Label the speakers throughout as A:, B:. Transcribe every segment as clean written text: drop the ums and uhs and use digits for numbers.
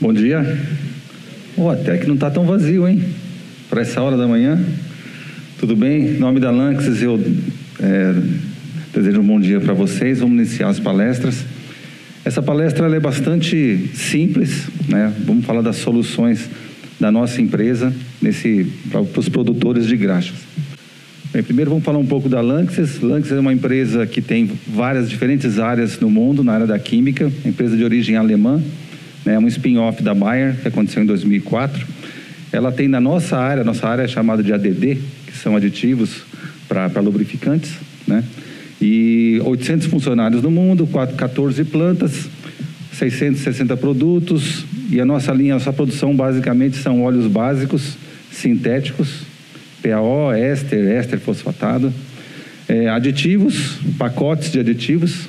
A: Bom dia. Até que não está tão vazio, hein? Para essa hora da manhã. Tudo bem? Em nome da Lanxess, eu desejo um bom dia para vocês. Vamos iniciar as palestras. Essa palestra ela é bastante simples, né? Vamos falar das soluções da nossa empresa para os produtores de graxas. Bem, primeiro vamos falar um pouco da Lanxess. Lanxess é uma empresa que tem várias diferentes áreas no mundo, na área da química, empresa de origem alemã, né, um spin-off da Bayer, que aconteceu em 2004. Ela tem na nossa área é chamada de ADD, que são aditivos para lubrificantes, né, e 800 funcionários no mundo, 14 plantas, 660 produtos, e a nossa produção basicamente são óleos básicos, sintéticos, PAO, éster fosfatado, aditivos, pacotes de aditivos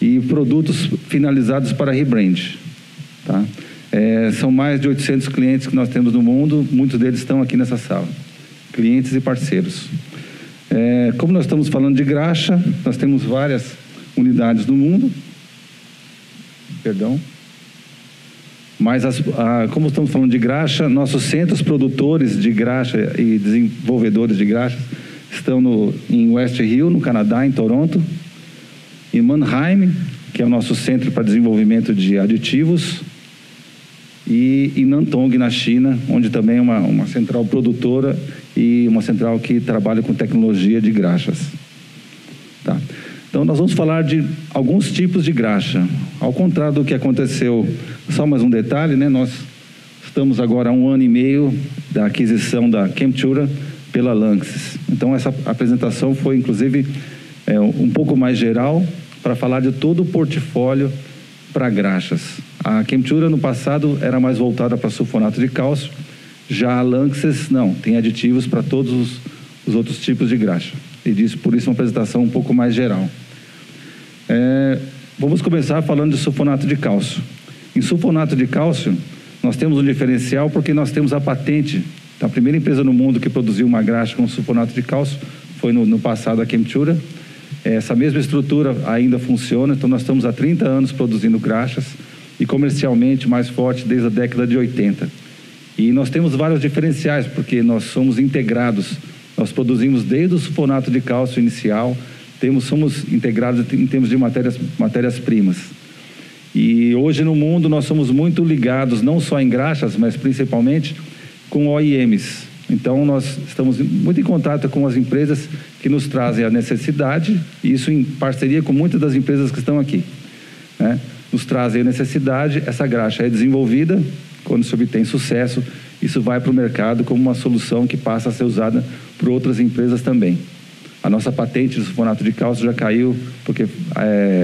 A: e produtos finalizados para rebrand. Tá? São mais de 800 clientes que nós temos no mundo, muitos deles estão aqui nessa sala, clientes e parceiros. Como nós estamos falando de graxa, nós temos várias unidades no mundo, mas como estamos falando de graxa, nossos centros produtores de graxa e desenvolvedores de graxa estão em West Hill, no Canadá, em Toronto, em Mannheim, que é o nosso centro para desenvolvimento de aditivos, e em Nantong, na China, onde também é uma central produtora e uma central que trabalha com tecnologia de graxas. Tá. Então, nós vamos falar de alguns tipos de graxa. Ao contrário do que aconteceu, só mais um detalhe, né? Nós estamos agora há 1 ano e meio da aquisição da Chemtura pela Lanxess. Então, essa apresentação foi, inclusive, um pouco mais geral, para falar de todo o portfólio para graxas. A Chemtura, no passado, era mais voltada para sulfonato de cálcio. Já a Lanxess, não, tem aditivos para todos os outros tipos de graxa. E por isso uma apresentação um pouco mais geral. Vamos começar falando de sulfonato de cálcio. Em sulfonato de cálcio, nós temos um diferencial porque nós temos a patente. A primeira empresa no mundo que produziu uma graxa com sulfonato de cálcio foi no passado a Chemtura. Essa mesma estrutura ainda funciona, então nós estamos há 30 anos produzindo graxas e comercialmente mais forte desde a década de 80. E nós temos vários diferenciais, porque nós somos integrados. Nós produzimos desde o sulfonato de cálcio inicial, somos integrados em termos de matérias-primas. E hoje no mundo nós somos muito ligados, não só em graxas, mas principalmente com OEMs. Então nós estamos muito em contato com as empresas que nos trazem a necessidade, e isso em parceria com muitas das empresas que estão aqui, né? Nos trazem a necessidade, essa graxa é desenvolvida, quando se obtém sucesso, isso vai para o mercado como uma solução que passa a ser usada por outras empresas também. A nossa patente de sulfonato de cálcio já caiu porque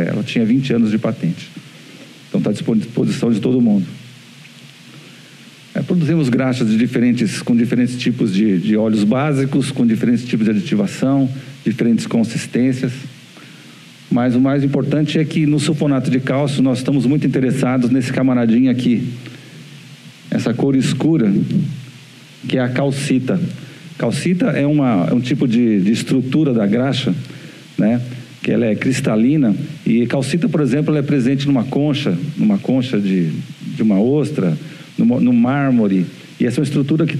A: ela tinha 20 anos de patente. Então está à disposição de todo mundo. Produzimos graxas com diferentes tipos de óleos básicos, com diferentes tipos de aditivação, diferentes consistências. Mas o mais importante é que no sulfonato de cálcio nós estamos muito interessados nesse camaradinho aqui. Essa cor escura, que é a calcita. Calcita é um tipo de estrutura da graxa, né? Que ela é cristalina, e calcita, por exemplo, ela é presente numa concha de uma ostra, no mármore, e essa é uma estrutura que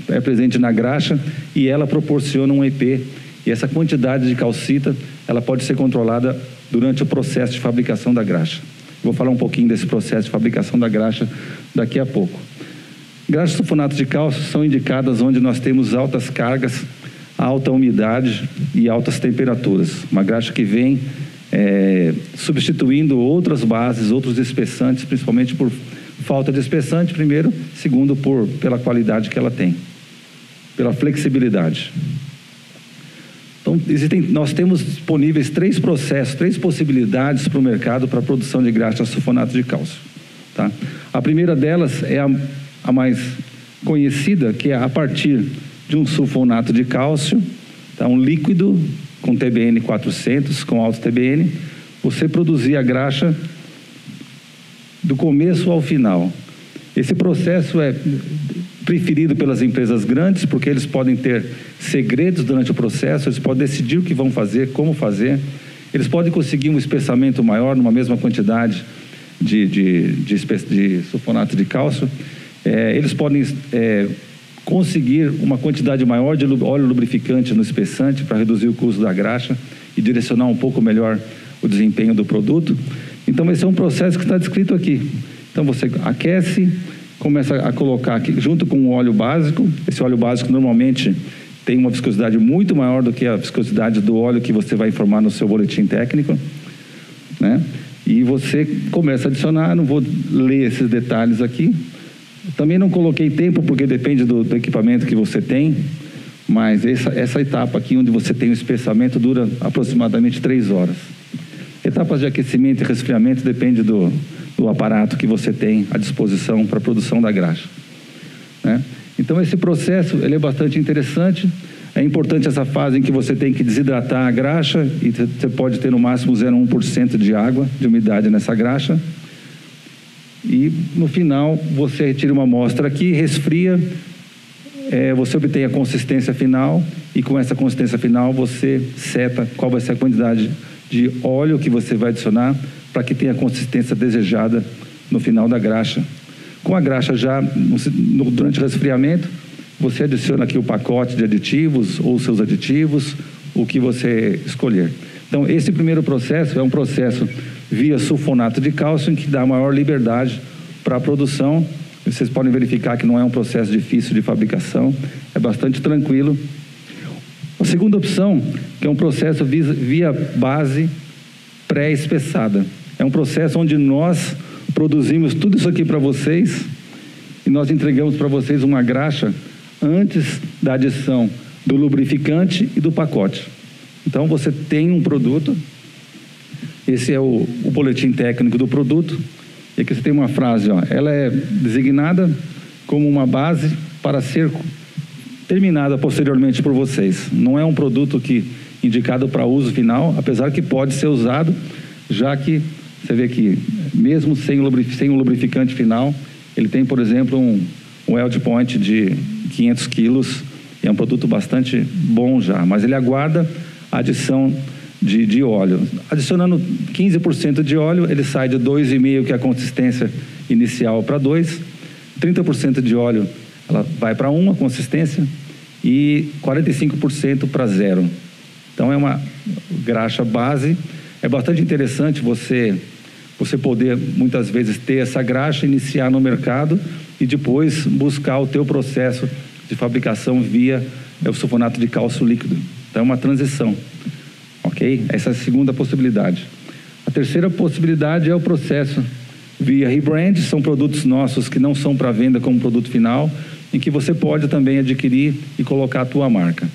A: é presente na graxa, e ela proporciona um EP, e essa quantidade de calcita, ela pode ser controlada durante o processo de fabricação da graxa. Vou falar um pouquinho desse processo de fabricação da graxa daqui a pouco. Graxas de sulfonato de cálcio são indicadas onde nós temos altas cargas, alta umidade e altas temperaturas. Uma graxa que vem substituindo outras bases, outros espessantes, principalmente por falta de espessante, primeiro, segundo, pela qualidade que ela tem, pela flexibilidade. Então, nós temos disponíveis 3 processos, 3 possibilidades para o mercado para a produção de graxa de sulfonato de cálcio. Tá? A primeira delas é a mais conhecida, que é a partir de um sulfonato de cálcio, tá? Um líquido com TBN 400, com alto TBN, você produzir a graxa do começo ao final. Esse processo é preferido pelas empresas grandes, porque eles podem ter segredos durante o processo, eles podem decidir o que vão fazer, como fazer, eles podem conseguir um espessamento maior numa mesma quantidade de sulfonato de cálcio, eles podem conseguir uma quantidade maior de óleo lubrificante no espessante para reduzir o custo da graxa e direcionar um pouco melhor o desempenho do produto. Então, esse é um processo que está descrito aqui. Então, você aquece, começa a colocar aqui, junto com o óleo básico. Esse óleo básico normalmente tem uma viscosidade muito maior do que a viscosidade do óleo que você vai informar no seu boletim técnico, né? E você começa a adicionar, não vou ler esses detalhes aqui. Também não coloquei tempo, porque depende do equipamento que você tem, mas essa etapa aqui, onde você tem o espessamento, dura aproximadamente 3 horas. Etapas de aquecimento e resfriamento depende do aparato que você tem à disposição para a produção da graxa, né? Então, esse processo ele é bastante interessante. É importante essa fase em que você tem que desidratar a graxa, e você pode ter no máximo 0,1% de água, de umidade nessa graxa. E no final, você retira uma amostra aqui, resfria, você obtém a consistência final, e com essa consistência final você seta qual vai ser a quantidade de óleo que você vai adicionar para que tenha a consistência desejada no final da graxa. Com a graxa já durante o resfriamento, você adiciona aqui o pacote de aditivos ou seus aditivos, o que você escolher. Então, esse primeiro processo é um processo via sulfonato de cálcio, em que dá maior liberdade para a produção. Vocês podem verificar que não é um processo difícil de fabricação, é bastante tranquilo. A segunda opção, que é um processo via base pré-espessada. É um processo onde nós produzimos tudo isso aqui para vocês e nós entregamos para vocês uma graxa antes da adição do lubrificante e do pacote. Então, você tem um produto, esse é o boletim técnico do produto, e aqui você tem uma frase, ó, ela é designada como uma base para ser terminada posteriormente por vocês. Não é um produto indicado para uso final, apesar que pode ser usado, já que você vê que mesmo sem o lubrificante final, ele tem, por exemplo, um weld point de 500 quilos, é um produto bastante bom já, mas ele aguarda a adição de óleo. Adicionando 15% de óleo, ele sai de 2,5, que é a consistência inicial, para 2. 30% de óleo, ela vai para 1, a consistência, e 45% para 0. Então, é uma graxa base. É bastante interessante você poder, muitas vezes, ter essa graxa, iniciar no mercado e depois buscar o teu processo de fabricação via o sulfonato de cálcio líquido. Então, é uma transição. Ok? Essa é a segunda possibilidade. A terceira possibilidade é o processo via rebrand. São produtos nossos que não são para venda como produto final, em que você pode também adquirir e colocar a tua marca.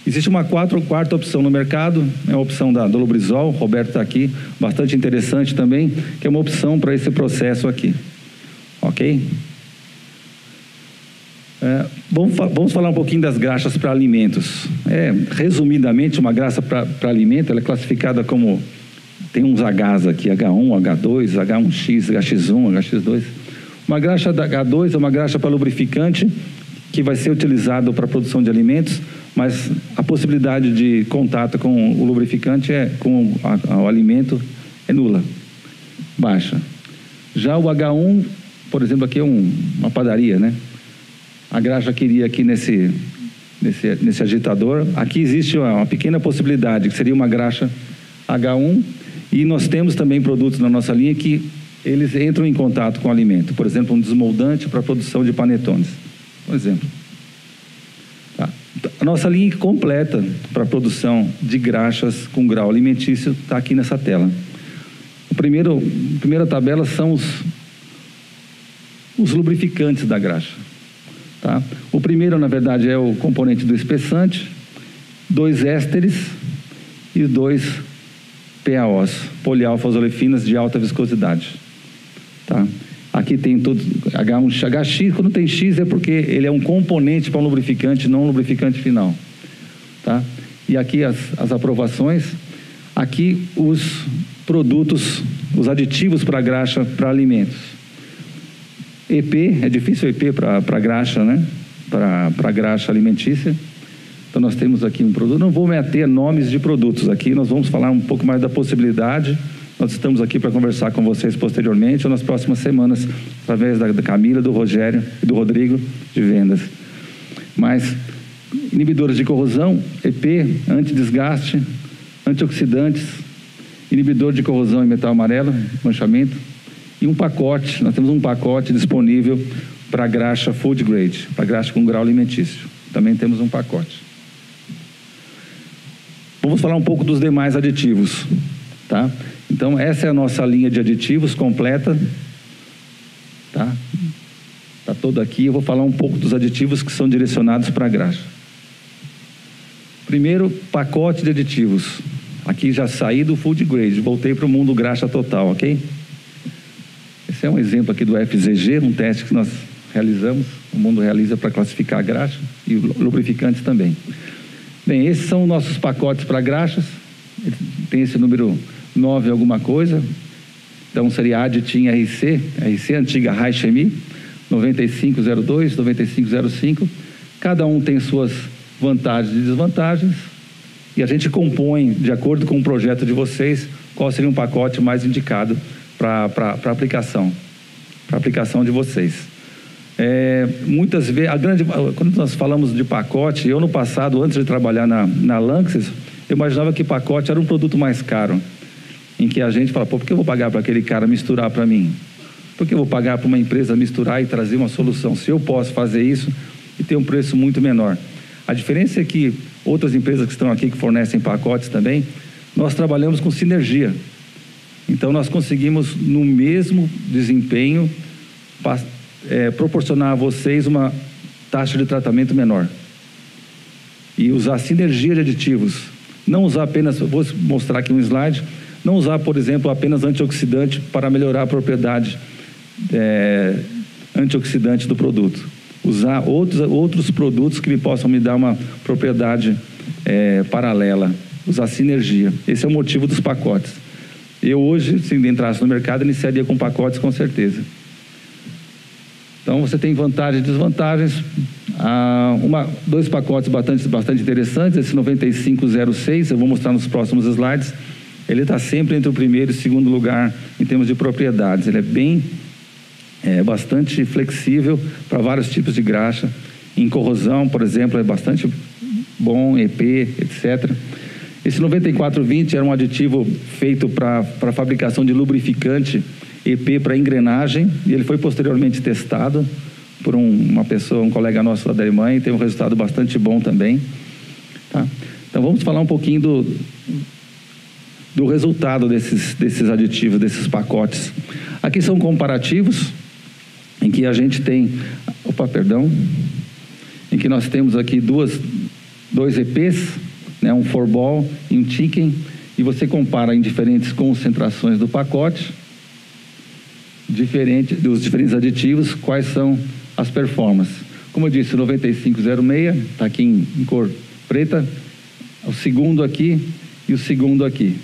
A: Existe uma quarta opção no mercado, é a opção do Lubrizol. O Roberto está aqui, bastante interessante também, que é uma opção para esse processo aqui. Ok? Vamos falar um pouquinho das graxas para alimentos. Resumidamente, uma graxa para alimento, ela é classificada como, tem uns Hs aqui, H1, H2, H1X, HX1, HX2. Uma graxa da H2 é uma graxa para lubrificante, que vai ser utilizado para a produção de alimentos, mas a possibilidade de contato com o lubrificante, com o alimento, é nula, baixa. Já o H1, por exemplo, aqui é uma padaria, né? A graxa que iria aqui nesse agitador. Aqui existe uma pequena possibilidade, que seria uma graxa H1, e nós temos também produtos na nossa linha que eles entram em contato com o alimento. Por exemplo, um desmoldante para a produção de panetones. Por exemplo. Tá. A nossa linha completa para a produção de graxas com grau alimentício está aqui nessa tela. A primeira tabela são os lubrificantes da graxa. Tá? O primeiro, na verdade, é o componente do espessante, 2 ésteres e 2 PAOs, polialfa-olefinas de alta viscosidade. Tá? Aqui tem todo H1, HX, quando tem X é porque ele é um componente para um lubrificante, não um lubrificante final. Tá? E aqui as aprovações, aqui os produtos, os aditivos para graxa para alimentos. EP, é difícil EP para graxa, né? Para graxa alimentícia. Então, nós temos aqui um produto. Não vou meter nomes de produtos aqui, nós vamos falar um pouco mais da possibilidade nós estamos aqui para conversar com vocês posteriormente ou nas próximas semanas, através da Camila, do Rogério e do Rodrigo de vendas. Mas inibidores de corrosão, EP, antidesgaste, antioxidantes, inibidor de corrosão em metal amarelo, manchamento, e um pacote, nós temos um pacote disponível para graxa food grade, para graxa com grau alimentício. Também temos um pacote. Vamos falar um pouco dos demais aditivos, tá? Então, essa é a nossa linha de aditivos completa, tá? Tá todo aqui. Eu vou falar um pouco dos aditivos que são direcionados para a graxa. Primeiro, pacote de aditivos. Aqui já saí do food grade, voltei para o mundo graxa total, ok? Esse é um exemplo aqui do FZG, um teste que nós realizamos, o mundo realiza para classificar a graxa e lubrificantes também. Bem, esses são nossos pacotes para graxas, tem esse número 9 alguma coisa, então seria Aditim RC antiga High Chemie, 9502, 9505, cada um tem suas vantagens e desvantagens, e a gente compõe, de acordo com o projeto de vocês, qual seria um pacote mais indicado para aplicação de vocês. Muitas vezes, quando nós falamos de pacote, eu no passado, antes de trabalhar na Lanxess, eu imaginava que pacote era um produto mais caro, em que a gente fala, pô, por que eu vou pagar para aquele cara misturar para mim? Por que eu vou pagar para uma empresa misturar e trazer uma solução? Se eu posso fazer isso e ter um preço muito menor. A diferença é que outras empresas que estão aqui, que fornecem pacotes também, nós trabalhamos com sinergia. Então, nós conseguimos, no mesmo desempenho, proporcionar a vocês uma taxa de tratamento menor. E usar sinergia de aditivos. Não usar apenas, vou mostrar aqui um slide, não usar, por exemplo, apenas antioxidante para melhorar a propriedade antioxidante do produto. Usar outros produtos que possam me dar uma propriedade paralela. Usar sinergia. Esse é o motivo dos pacotes. Eu hoje, se entrasse no mercado, iniciaria com pacotes com certeza. Então, você tem vantagens e desvantagens. Dois pacotes bastante interessantes. Esse 9506, eu vou mostrar nos próximos slides. Ele está sempre entre o primeiro e o segundo lugar em termos de propriedades. Ele é bastante flexível para vários tipos de graxa. Em corrosão, por exemplo, é bastante bom, EP, etc. Esse 9420 era um aditivo feito para fabricação de lubrificante EP para engrenagem, e ele foi posteriormente testado por uma pessoa, um colega nosso da Alemanha, e teve um resultado bastante bom também. Tá? Então vamos falar um pouquinho do resultado desses aditivos, desses pacotes. Aqui são comparativos, em que a gente tem, em que nós temos aqui dois EPs, né, um 4-ball e um chicken, e você compara em diferentes concentrações do pacote, dos diferentes aditivos, quais são as performances. Como eu disse, o 9506 está aqui em cor preta, o segundo aqui e o segundo aqui,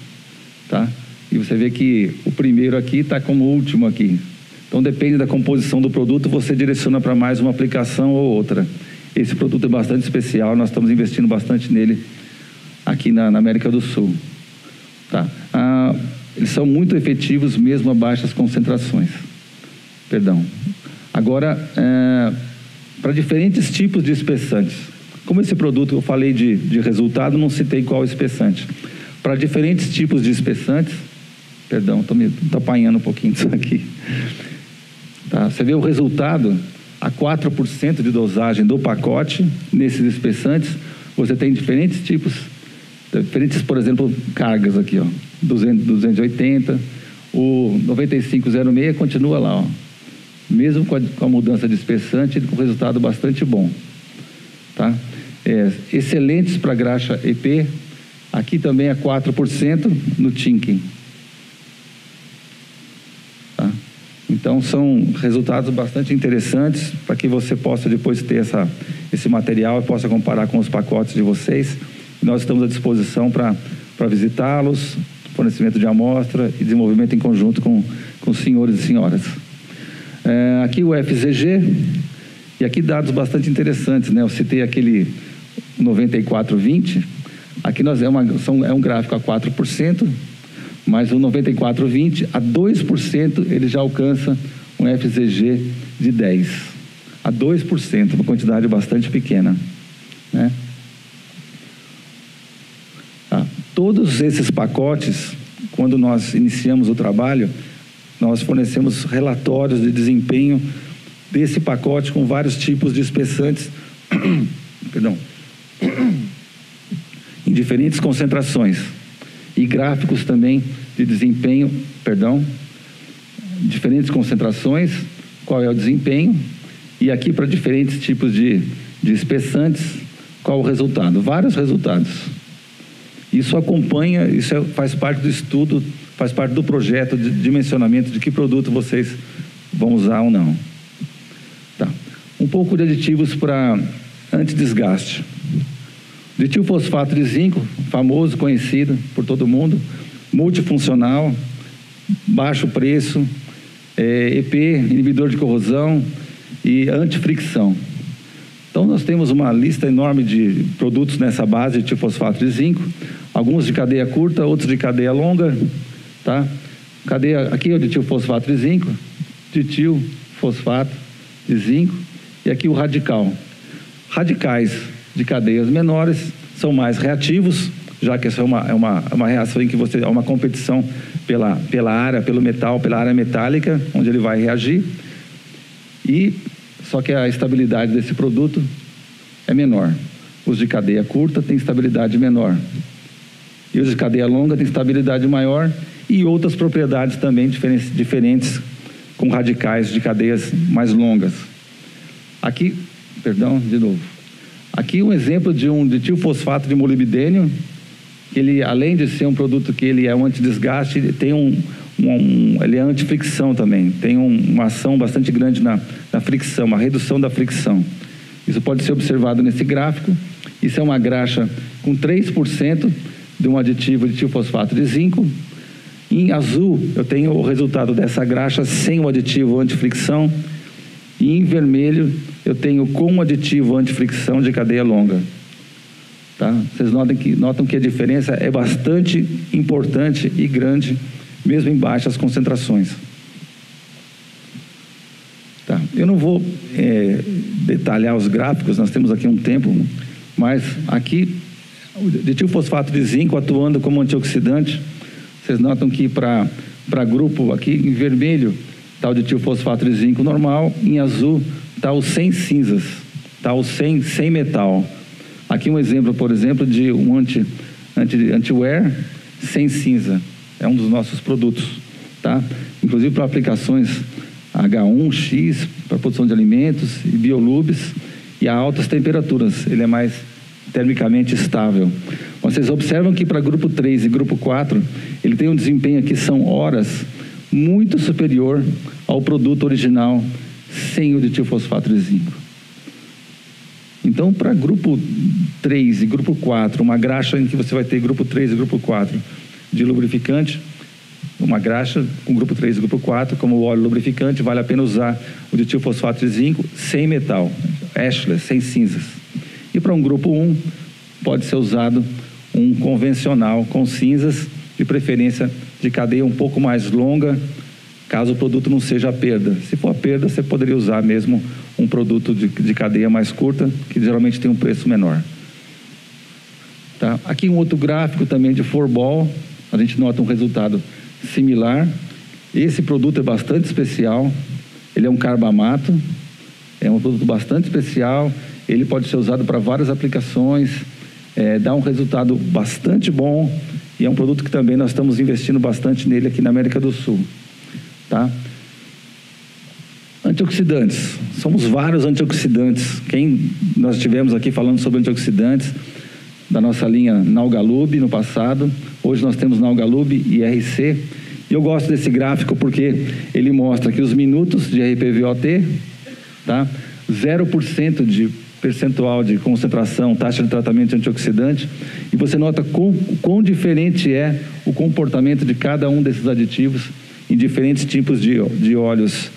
A: tá? E você vê que o primeiro aqui está como o último aqui. Então, depende da composição do produto, você direciona para mais uma aplicação ou outra. Esse produto é bastante especial, nós estamos investindo bastante nele aqui na América do Sul. Tá? Eles são muito efetivos mesmo a baixas concentrações. Perdão. Agora, para diferentes tipos de espessantes. Como esse produto eu falei de resultado, não citei qual espessante. Para diferentes tipos de espessantes, perdão, estou me apanhando um pouquinho disso aqui. Tá? Você vê o resultado, a 4% de dosagem do pacote, nesses espessantes, você tem diferentes tipos, por exemplo, cargas aqui, ó, 280, o 9506 continua lá, ó, mesmo com a mudança de espessante, com resultado bastante bom. Tá? Excelentes para graxa EP, aqui também é 4% no Tinken. Tá? Então, são resultados bastante interessantes para que você possa depois ter esse material e possa comparar com os pacotes de vocês. E nós estamos à disposição para visitá-los, fornecimento de amostra e desenvolvimento em conjunto com os senhores e senhoras. Aqui o FZG, e aqui dados bastante interessantes, né? Eu citei aquele 9420, aqui é um gráfico a 4%, mas o 9420, a 2%, ele já alcança um FZG de 10. A 2%, uma quantidade bastante pequena, né? Todos esses pacotes, quando nós iniciamos o trabalho, nós fornecemos relatórios de desempenho desse pacote com vários tipos de espessantes, perdão, em diferentes concentrações, e gráficos também de desempenho, diferentes concentrações, qual é o desempenho, e aqui para diferentes tipos de espessantes, qual o resultado, vários resultados. Isso acompanha, faz parte do estudo, faz parte do projeto de dimensionamento de que produto vocês vão usar ou não. Tá. Um pouco de aditivos para antidesgaste. Ditilfosfato de zinco, famoso, conhecido por todo mundo, multifuncional, baixo preço, EP, inibidor de corrosão e antifricção. Então, nós temos uma lista enorme de produtos nessa base de ditilfosfato de zinco, alguns de cadeia curta, outros de cadeia longa, tá? Aqui é o ditilfosfato de zinco, ditilfosfato de zinco, e aqui o radical. Radicais de cadeias menores são mais reativos, já que essa é uma reação em que você há uma competição pela área, pelo metal, pela área metálica, onde ele vai reagir, só que a estabilidade desse produto é menor. Os de cadeia curta têm estabilidade menor. E os de cadeia longa têm estabilidade maior e outras propriedades também diferentes com radicais de cadeias mais longas. Aqui, aqui um exemplo de um ditilfosfato de molibdênio, que ele, além de ser um produto que ele é um antidesgaste, ele tem ele é antifricção também, tem uma ação bastante grande na fricção, uma redução da fricção. Isso pode ser observado nesse gráfico. Isso é uma graxa com 3% de um aditivo de ditilfosfato de zinco. Em azul, eu tenho o resultado dessa graxa sem o aditivo antifricção. E em vermelho, eu tenho com o aditivo antifricção de cadeia longa. Tá? Vocês notam que a diferença é bastante importante e grande, mesmo em baixas concentrações. Tá. Eu não vou detalhar os gráficos, nós temos aqui um tempo, mas aqui o ditilfosfato de zinco atuando como antioxidante. Vocês notam que para grupo aqui em vermelho está o ditilfosfato de zinco normal, em azul está o sem cinzas, está o sem metal. Aqui um exemplo, por exemplo, de um anti-wear sem cinza. É um dos nossos produtos, tá? Inclusive para aplicações H1X, para produção de alimentos e biolubes, e a altas temperaturas. Ele é mais termicamente estável. Vocês observam que para grupo 3 e grupo 4, ele tem um desempenho aqui, são horas, muito superior ao produto original sem o ditilfosfato de zinco. Então, para grupo 3 e grupo 4, uma graxa em que você vai ter grupo 3 e grupo 4 de lubrificante, uma graxa com grupo 3 e grupo 4, como óleo lubrificante, vale a pena usar o ditilfosfato de zinco sem metal, ashless, sem cinzas. E para um grupo 1, pode ser usado um convencional com cinzas, de preferência de cadeia um pouco mais longa, caso o produto não seja a perda. Se for a perda, você poderia usar mesmo um produto de cadeia mais curta, que geralmente tem um preço menor. Tá? Aqui um outro gráfico também de Forbol, a gente nota um resultado similar. Esse produto é bastante especial, ele é um carbamato, é um produto bastante especial, ele pode ser usado para várias aplicações, dá um resultado bastante bom, e é um produto que também nós estamos investindo bastante nele aqui na América do Sul. Tá? Antioxidantes, somos vários antioxidantes. Nós estivemos aqui falando sobre antioxidantes da nossa linha Nalgalub no passado, hoje nós temos Nalgalub e RC, e eu gosto desse gráfico porque ele mostra que os minutos de RPVOT, tá? 0% de percentual de concentração, taxa de tratamento de antioxidante, e você nota quão diferente é o comportamento de cada um desses aditivos em diferentes tipos de óleos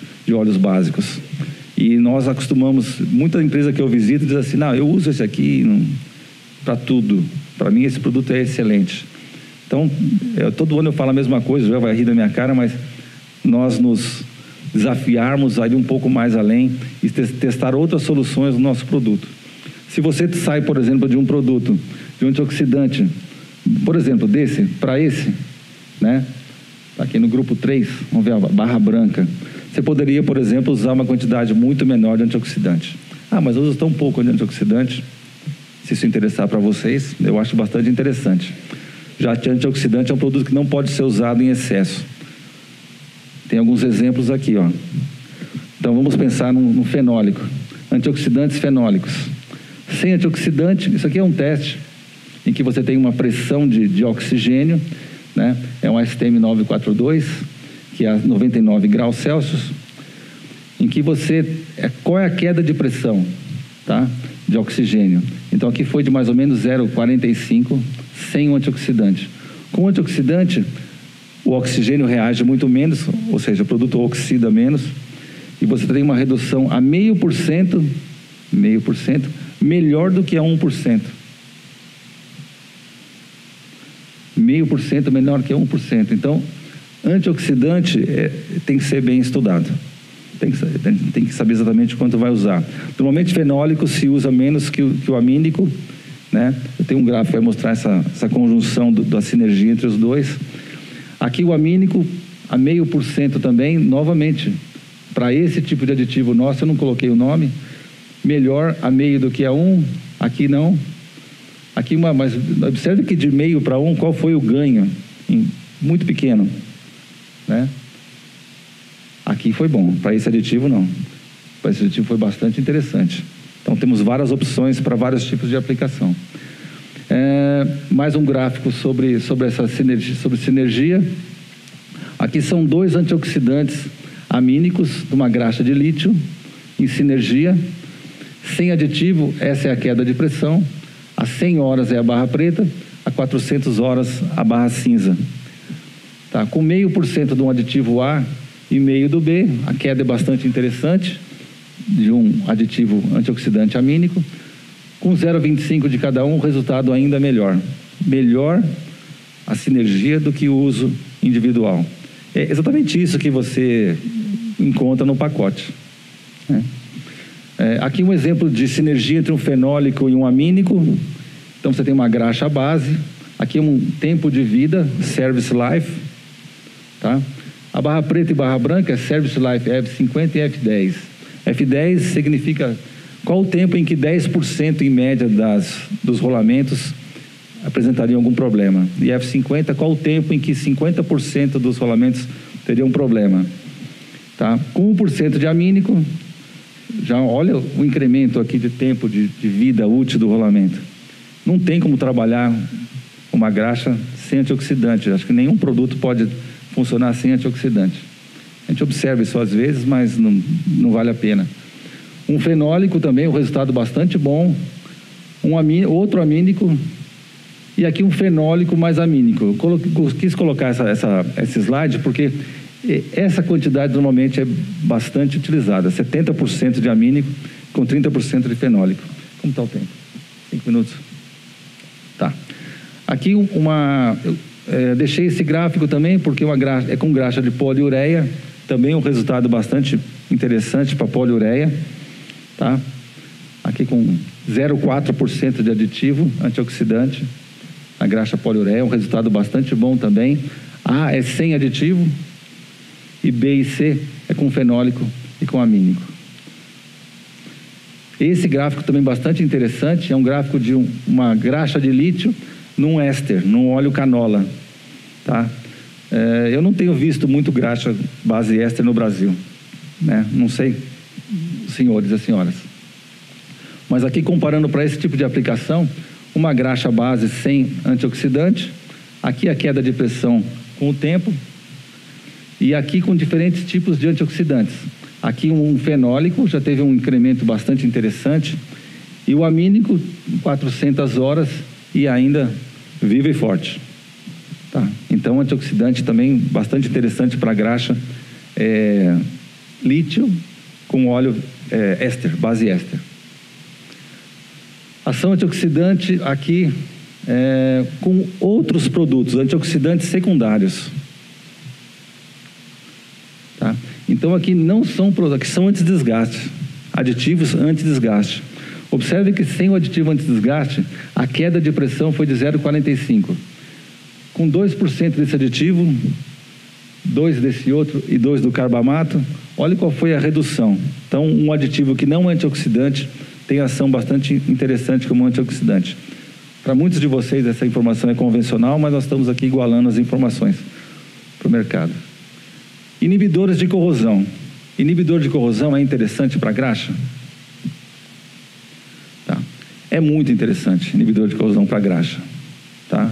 A: básicos. E nós acostumamos, muita empresa que eu visito diz assim, não, eu uso esse aqui para tudo, para mim esse produto é excelente. Então, todo ano eu falo a mesma coisa, já vai rir da minha cara, mas nós nos desafiarmos a ir um pouco mais além e testar outras soluções no nosso produto. Se você sai, por exemplo, de um produto, de um antioxidante, por exemplo, desse para esse, né? Tá aqui no grupo 3, vamos ver a barra branca. Você poderia, por exemplo, usar uma quantidade muito menor de antioxidante. Ah, mas eu uso tão pouco de antioxidante. Se isso interessar para vocês, eu acho bastante interessante. Já que antioxidante é um produto que não pode ser usado em excesso. Tem alguns exemplos aqui, ó. Então vamos pensar no fenólico. Antioxidantes fenólicos. Sem antioxidante, isso aqui é um teste em que você tem uma pressão de oxigênio, né? É um STM 942, que é a 99 graus Celsius, em que qual é a queda de pressão, tá? De oxigênio. Então aqui foi de mais ou menos 0,45 sem o antioxidante. Com o antioxidante, o oxigênio reage muito menos, ou seja, o produto oxida menos, e você tem uma redução a 0,5%, melhor do que a 1%. 0,5% menor que 1%. Então, antioxidante tem que ser bem estudado. Tem que saber exatamente quanto vai usar. Normalmente, fenólico se usa menos que o amínico, né? Eu tenho um gráfico que vai mostrar essa conjunção da sinergia entre os dois. Aqui o amínico, a 0,5% também, novamente, para esse tipo de aditivo nosso, eu não coloquei o nome, melhor a 0,5 do que a 1, aqui não. Aqui, mas observe que de 0,5 para 1, qual foi o ganho? Muito pequeno, né? Aqui foi bom, para esse aditivo não. Para esse aditivo foi bastante interessante. Então temos várias opções para vários tipos de aplicação. Mais um gráfico sobre essa sinergia. Aqui são 2 antioxidantes amínicos de uma graxa de lítio em sinergia. Sem aditivo, essa é a queda de pressão. A 100 horas é a barra preta, a 400 horas a barra cinza. Tá? Com 0,5% de um aditivo A e 0,5% do B, a queda é bastante interessante, de um aditivo antioxidante amínico. Com 0,25 de cada um, o resultado ainda é melhor. Melhor a sinergia do que o uso individual. É exatamente isso que você encontra no pacote, né? Aqui um exemplo de sinergia entre um fenólico e um amínico. Então você tem uma graxa base. Aqui um tempo de vida, service life. Tá? A barra preta e barra branca é service life F50 e F10. F10 significa qual o tempo em que 10% em média dos rolamentos apresentariam algum problema. E F50, qual o tempo em que 50% dos rolamentos teriam um problema. Tá? Com 1% de amínico, já olha o incremento aqui de tempo de vida útil do rolamento. Não tem como trabalhar uma graxa sem antioxidante. Acho que nenhum produto pode funcionar sem antioxidante. A gente observa isso às vezes, mas não vale a pena. Um fenólico também, um resultado bastante bom. Outro amínico. E aqui um fenólico mais amínico. Eu quis colocar esse slide porque essa quantidade normalmente é bastante utilizada. 70% de amínico com 30% de fenólico. Como está o tempo? 5 minutos? Tá. Aqui deixei esse gráfico também porque é com graxa de poliureia. Também um resultado bastante interessante para poliureia. Tá? Aqui com 0,4% de aditivo antioxidante. A graxa poliureia, um resultado bastante bom também. A é sem aditivo. E B e C é com fenólico e com amínico. Esse gráfico também bastante interessante, é um gráfico de uma graxa de lítio num éster, num óleo canola. Tá? Eu não tenho visto muito graxa base éster no Brasil, né? Não sei, senhores e senhoras. Mas aqui comparando para esse tipo de aplicação, uma graxa base sem antioxidante, aqui a queda de pressão com o tempo, e aqui com diferentes tipos de antioxidantes. Aqui um fenólico já teve um incremento bastante interessante, e o amínico 400 horas e ainda vivo e forte. Tá. Então antioxidante também bastante interessante para graxa, lítio com óleo éster, base éster. Ação antioxidante aqui com outros produtos, antioxidantes secundários. Tá? Então aqui não são produtos, aqui são antidesgaste, aditivos antidesgaste. Observe que sem o aditivo antidesgaste, a queda de pressão foi de 0,45. Com 2% desse aditivo, 2 desse outro e 2 do carbamato, olha qual foi a redução. Então, um aditivo que não é antioxidante tem ação bastante interessante como antioxidante. Para muitos de vocês essa informação é convencional, mas nós estamos aqui igualando as informações para o mercado. Inibidores de corrosão. Inibidor de corrosão é interessante para graxa? Tá. É muito interessante, inibidor de corrosão para graxa. Tá?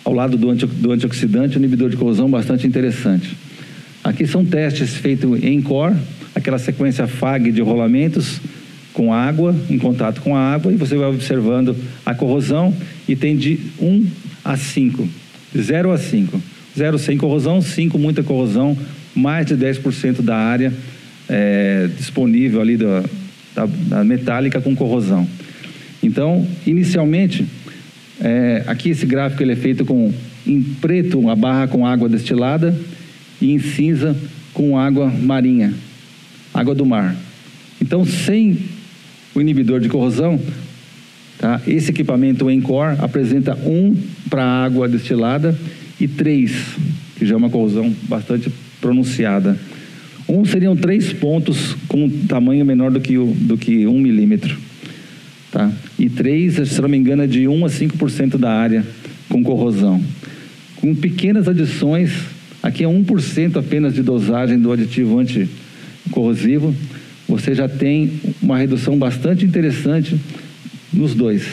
A: Ao lado do antioxidante, o inibidor de corrosão bastante interessante. Aqui são testes feitos em core, aquela sequência FAG de rolamentos com água, em contato com a água, e você vai observando a corrosão e tem de 1 a 5, de 0 a 5. 0 sem corrosão, 5 muita corrosão, mais de 10% da área disponível ali da metálica com corrosão. Então, inicialmente, aqui esse gráfico ele é feito em preto a barra com água destilada e em cinza com água marinha, água do mar. Então, sem o inibidor de corrosão, tá? Esse equipamento Encore apresenta 1 para água destilada e 3, que já é uma corrosão bastante pronunciada. 1 seriam 3 pontos com um tamanho menor do que 1 milímetro. Tá? E 3, se não me engano, é de 1 a 5% da área com corrosão. Com pequenas adições, aqui é 1% apenas de dosagem do aditivo anticorrosivo, você já tem uma redução bastante interessante nos dois.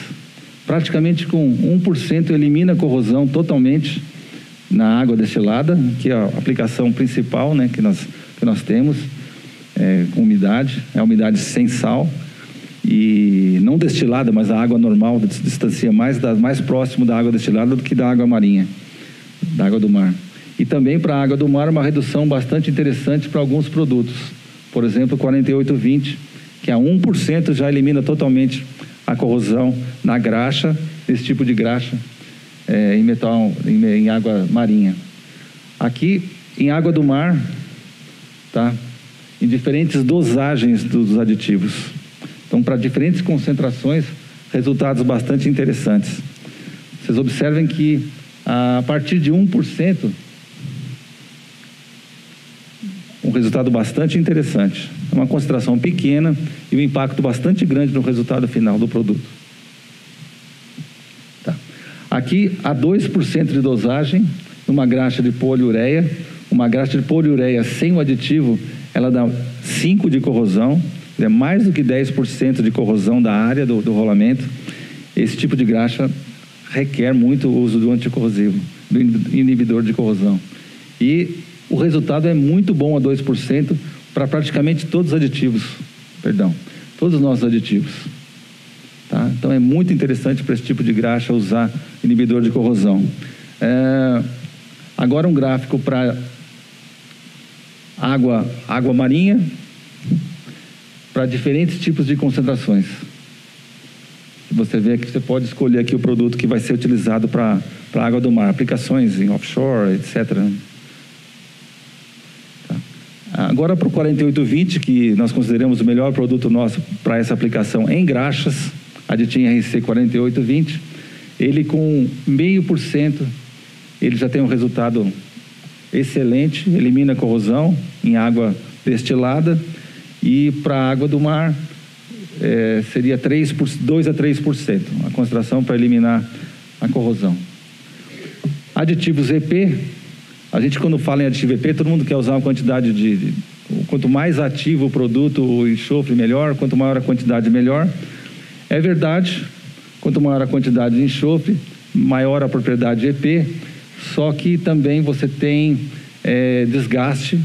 A: Praticamente com 1% elimina a corrosão totalmente na água destilada, que é a aplicação principal, né, que nós temos, com umidade, é a umidade sem sal, e não destilada, mas a água normal distancia mais próximo da água destilada do que da água marinha, da água do mar. E também para a água do mar, uma redução bastante interessante para alguns produtos. Por exemplo, 4820, que a 1% já elimina totalmente a corrosão na graxa, esse tipo de graxa, em água marinha. Aqui, em água do mar, tá? Em diferentes dosagens dos aditivos. Então, para diferentes concentrações, resultados bastante interessantes. Vocês observem que a partir de 1%, um resultado bastante interessante. É uma concentração pequena e um impacto bastante grande no resultado final do produto. Tá. Aqui, a 2% de dosagem, numa graxa de poliureia. Uma graxa de poliureia sem o aditivo, ela dá 5 de corrosão, é mais do que 10% de corrosão da área do rolamento. Esse tipo de graxa requer muito o uso do anticorrosivo, do inibidor de corrosão. E o resultado é muito bom a 2% para praticamente todos os aditivos, todos os nossos aditivos. Tá? Então é muito interessante para esse tipo de graxa usar inibidor de corrosão. Agora um gráfico para água marinha, para diferentes tipos de concentrações. Você vê que você pode escolher aqui o produto que vai ser utilizado para a água do mar, aplicações em offshore, etc. Tá. Agora para o 4820, que nós consideramos o melhor produto nosso para essa aplicação em graxas, Aditim RC 4820, ele com 0,5%, ele já tem um resultado excelente, elimina a corrosão em água destilada, e para a água do mar seria 2 a 3%, a concentração para eliminar a corrosão. Aditivos EP, a gente quando fala em aditivo EP, todo mundo quer usar uma quantidade quanto mais ativo o produto, o enxofre, melhor, quanto maior a quantidade, melhor. É verdade, quanto maior a quantidade de enxofre, maior a propriedade de EP, só que também você tem desgaste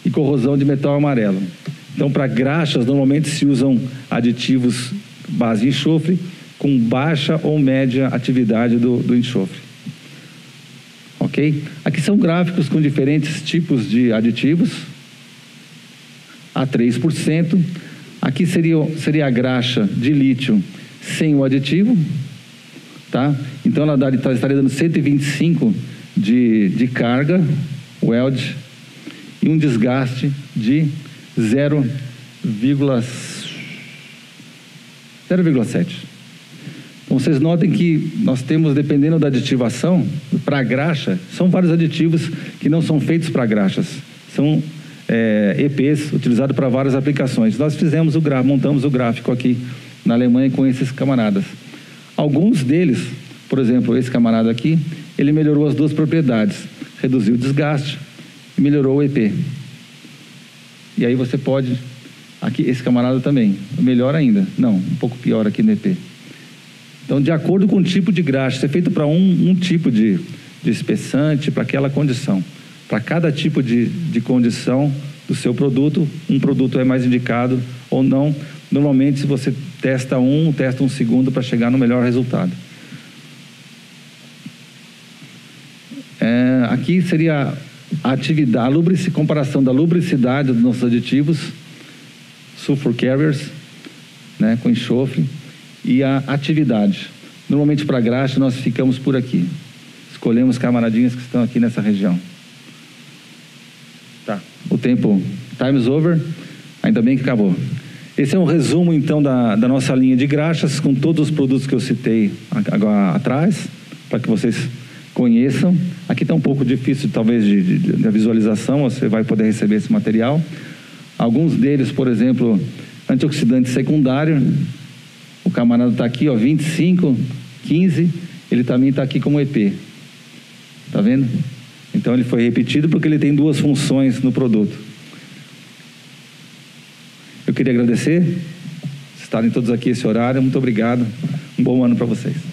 A: e corrosão de metal amarelo. Então, para graxas, normalmente se usam aditivos base enxofre com baixa ou média atividade do enxofre. Ok? Aqui são gráficos com diferentes tipos de aditivos. A 3%. Aqui seria a graxa de lítio sem o aditivo. tá? Então ela estaria dando 125 de carga, weld, e um desgaste de 0,7. Então vocês notem que nós temos, dependendo da aditivação, para a graxa, são vários aditivos que não são feitos para graxas, são EPs utilizados para várias aplicações. Nós montamos o gráfico aqui na Alemanha com esses camaradas. Alguns deles, por exemplo, esse camarada aqui, ele melhorou as duas propriedades, reduziu o desgaste e melhorou o EP. E aí você pode, aqui esse camarada também, melhor ainda, não, um pouco pior aqui no EP. Então, de acordo com o tipo de graxa, isso é feito para um tipo de espessante, para aquela condição. Para cada tipo de condição do seu produto, um produto é mais indicado ou não. Normalmente, se você testa um segundo para chegar no melhor resultado. Aqui seria a atividade, a comparação da lubricidade dos nossos aditivos, sulfur carriers, né, com enxofre, e a atividade. Normalmente para graxa nós ficamos por aqui. Escolhemos camaradinhas que estão aqui nessa região. Tá. O tempo, time's over, ainda bem que acabou. Esse é um resumo então da nossa linha de graxas, com todos os produtos que eu citei agora atrás, para que vocês conheçam. Aqui está um pouco difícil talvez de visualização, você vai poder receber esse material. Alguns deles, por exemplo, antioxidante secundário, o camarada está aqui, ó, 25, 15, ele também está aqui como EP. Tá vendo? Então ele foi repetido porque ele tem duas funções no produto. Eu queria agradecer estarem todos aqui esse horário. Muito obrigado. Um bom ano para vocês.